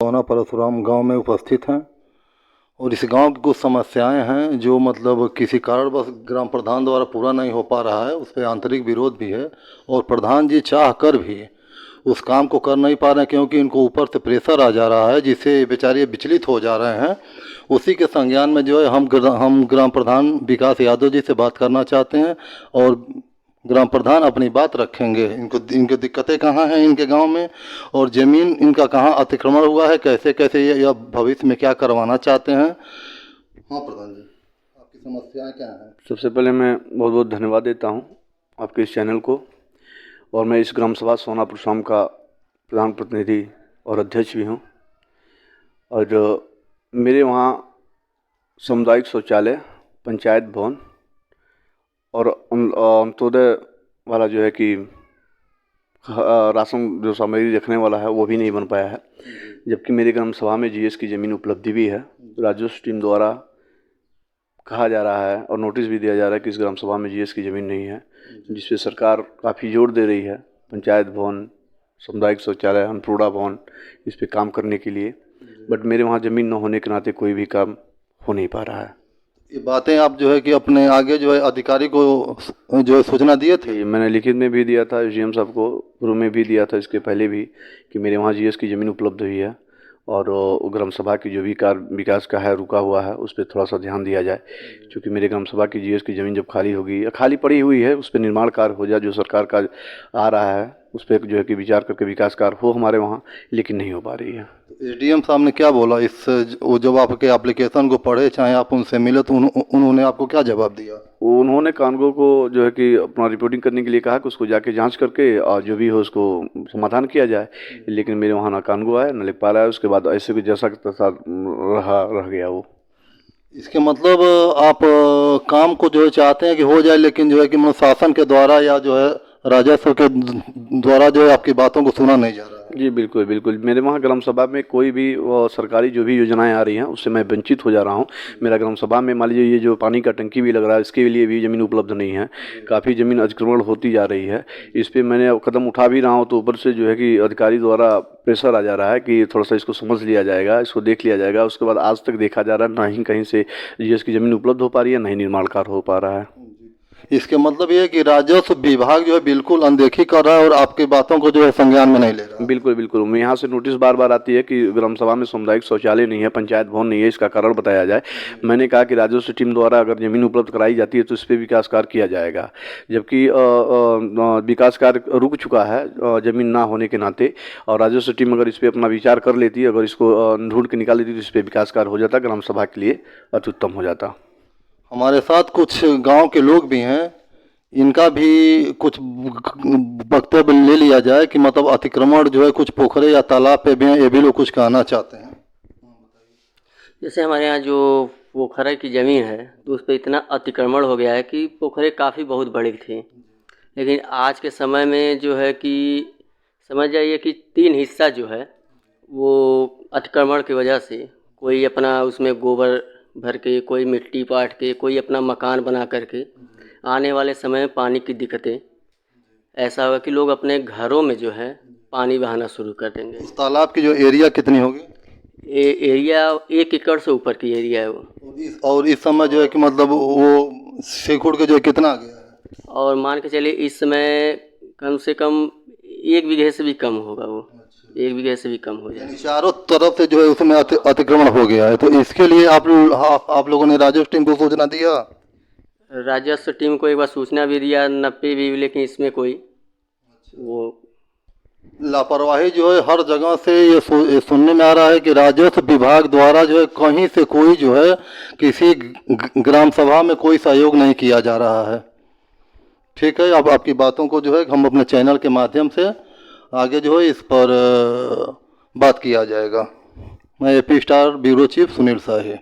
सोना परशुराम गांव में उपस्थित हैं और इस गांव की कुछ समस्याएं हैं जो मतलब किसी कारणवश ग्राम प्रधान द्वारा पूरा नहीं हो पा रहा है। उस पर आंतरिक विरोध भी है और प्रधान जी चाह कर भी उस काम को कर नहीं पा रहे हैं क्योंकि इनको ऊपर से प्रेशर आ जा रहा है जिससे बेचारे विचलित हो जा रहे हैं। उसी के संज्ञान में जो है हम ग्राम प्रधान विकास यादव जी से बात करना चाहते हैं और ग्राम प्रधान अपनी बात रखेंगे। इनकी दिक्कतें कहाँ हैं इनके गांव में और ज़मीन इनका कहाँ अतिक्रमण हुआ है, कैसे कैसे ये भविष्य में क्या करवाना चाहते हैं। हाँ प्रधान जी, आपकी समस्याएं क्या हैं? सबसे पहले मैं बहुत बहुत धन्यवाद देता हूं आपके इस चैनल को और मैं इस ग्राम सभा सोना परशुराम का प्रधान प्रतिनिधि और अध्यक्ष भी हूं। और जो मेरे वहाँ सामुदायिक शौचालय, पंचायत भवन और अंत्योदय वाला जो है कि राशन जो सामग्री रखने वाला है वो भी नहीं बन पाया है, जबकि मेरे ग्राम सभा में जीएस की ज़मीन उपलब्धि भी है। राजस्व टीम द्वारा कहा जा रहा है और नोटिस भी दिया जा रहा है कि इस ग्राम सभा में जीएस की ज़मीन नहीं है, जिस पे सरकार काफ़ी जोर दे रही है। पंचायत भवन, सामुदायिक शौचालय, अन्नपूर्णा भवन, इस पे काम करने के लिए, बट मेरे वहाँ ज़मीन न होने के नाते कोई भी काम हो नहीं पा रहा है। ये बातें आप जो है कि अपने आगे जो है अधिकारी को जो है सूचना दिए थे? मैंने लिखित में भी दिया था, एसडीएम साहब को पूर्व में भी दिया था, इसके पहले भी, कि मेरे वहाँ जीएस की ज़मीन उपलब्ध हुई है और ग्राम सभा की जो भी कार्य विकास का है रुका हुआ है उस पर थोड़ा सा ध्यान दिया जाए, क्योंकि मेरे ग्राम सभा की जीएस की ज़मीन जब खाली होगी या खाली पड़ी हुई है उस पर निर्माण कार्य हो जाए, जो सरकार का आ रहा है उस पर जो है कि विचार करके विकास कार्य हो हमारे वहाँ, लेकिन नहीं हो पा रही है। एसडीएम साहब ने क्या बोला इस वो जब आपके एप्लीकेशन को पढ़े, चाहे आप उनसे मिले, तो उन्होंने आपको क्या जवाब दिया? उन्होंने कानगो को जो है कि अपना रिपोर्टिंग करने के लिए कहा कि उसको जाके जांच करके और जो भी हो उसको समाधान किया जाए, लेकिन मेरे वहाँ ना कानगो आया, ना लिख पा रहा है। उसके बाद ऐसे भी जैसा तैसा रह गया वो। इसके मतलब आप काम को जो है चाहते हैं कि हो जाए, लेकिन जो है कि मतलब शासन के द्वारा या जो है राजस्व के द्वारा जो है आपकी बातों को सुना नहीं जा रहा है। जी बिल्कुल बिल्कुल, मेरे वहाँ ग्राम सभा में कोई भी सरकारी जो भी योजनाएं आ रही हैं उससे मैं वंचित हो जा रहा हूँ। मेरा ग्राम सभा में मान लीजिए ये जो पानी का टंकी भी लग रहा है इसके लिए भी ज़मीन उपलब्ध नहीं है, काफ़ी ज़मीन अतिक्रमण होती जा रही है। इस पर मैंने कदम उठा भी रहा हूँ तो ऊपर से जो है कि अधिकारी द्वारा प्रेशर आ जा रहा है कि थोड़ा सा इसको समझ लिया जाएगा, इसको देख लिया जाएगा। उसके बाद आज तक देखा जा रहा है ना ही कहीं से जीएस की ज़मीन उपलब्ध हो पा रही है, ना ही निर्माण कार्य हो पा रहा है। इसके मतलब ये है कि राजस्व विभाग जो है बिल्कुल अनदेखी कर रहा है और आपकी बातों को जो है संज्ञान में नहीं ले रहा है। बिल्कुल बिल्कुल, मैं यहाँ से नोटिस बार बार आती है कि ग्राम सभा में सामुदायिक शौचालय नहीं है, पंचायत भवन नहीं है, इसका कारण बताया जाए। मैंने कहा कि राजस्व टीम द्वारा अगर ज़मीन उपलब्ध कराई जाती है तो इस पर विकास कार्य किया जाएगा, जबकि विकास कार्य रुक चुका है ज़मीन ना होने के नाते। और राजस्व टीम अगर इस पर अपना विचार कर लेती, अगर इसको ढूंढ के निकाल लेती तो इस पर विकास कार्य हो जाता, ग्राम सभा के लिए अति उत्तम हो जाता। हमारे साथ कुछ गांव के लोग भी हैं, इनका भी कुछ वक्तव्य ले लिया जाए कि मतलब अतिक्रमण जो है कुछ पोखरे या तालाब पे भी हैं, ये भी लोग कुछ कहना चाहते हैं। जैसे हमारे यहाँ जो पोखरे की ज़मीन है तो उस पर इतना अतिक्रमण हो गया है कि पोखरे काफ़ी बहुत बड़ी थी, लेकिन आज के समय में जो है कि समझ जाइए कि 3 हिस्सा जो है वो अतिक्रमण की वजह से, कोई अपना उसमें गोबर भर के, कोई मिट्टी पाट के, कोई अपना मकान बना करके, आने वाले समय में पानी की दिक्कतें ऐसा होगा कि लोग अपने घरों में जो है पानी बहाना शुरू कर देंगे। इस तालाब की जो एरिया कितनी होगी? एरिया 1 एकड़ से ऊपर की एरिया है वो। और इस समय जो है कि मतलब वो सीकुड़ के जो है कितना आ गया है? और मान के चलिए इस समय कम से कम 1 बीघे से भी कम होगा वो, 1 बीघे से भी कम हो जाए। चारों तरफ से जो है उसमें अतिक्रमण हो गया है, तो इसके लिए आप लोगों ने राजस्व टीम को सूचना दिया? राजस्व टीम को एक बार सूचना भी दिया, 90 भी, लेकिन इसमें कोई वो लापरवाही जो है हर जगह से ये सुनने में आ रहा है कि राजस्व विभाग द्वारा जो है कहीं से कोई जो है किसी ग्राम सभा में कोई सहयोग नहीं किया जा रहा है। ठीक है, अब आपकी बातों को जो है हम अपने चैनल के माध्यम से आगे जो है इस पर बात किया जाएगा। मैं AP star bureau chief Sunil साही।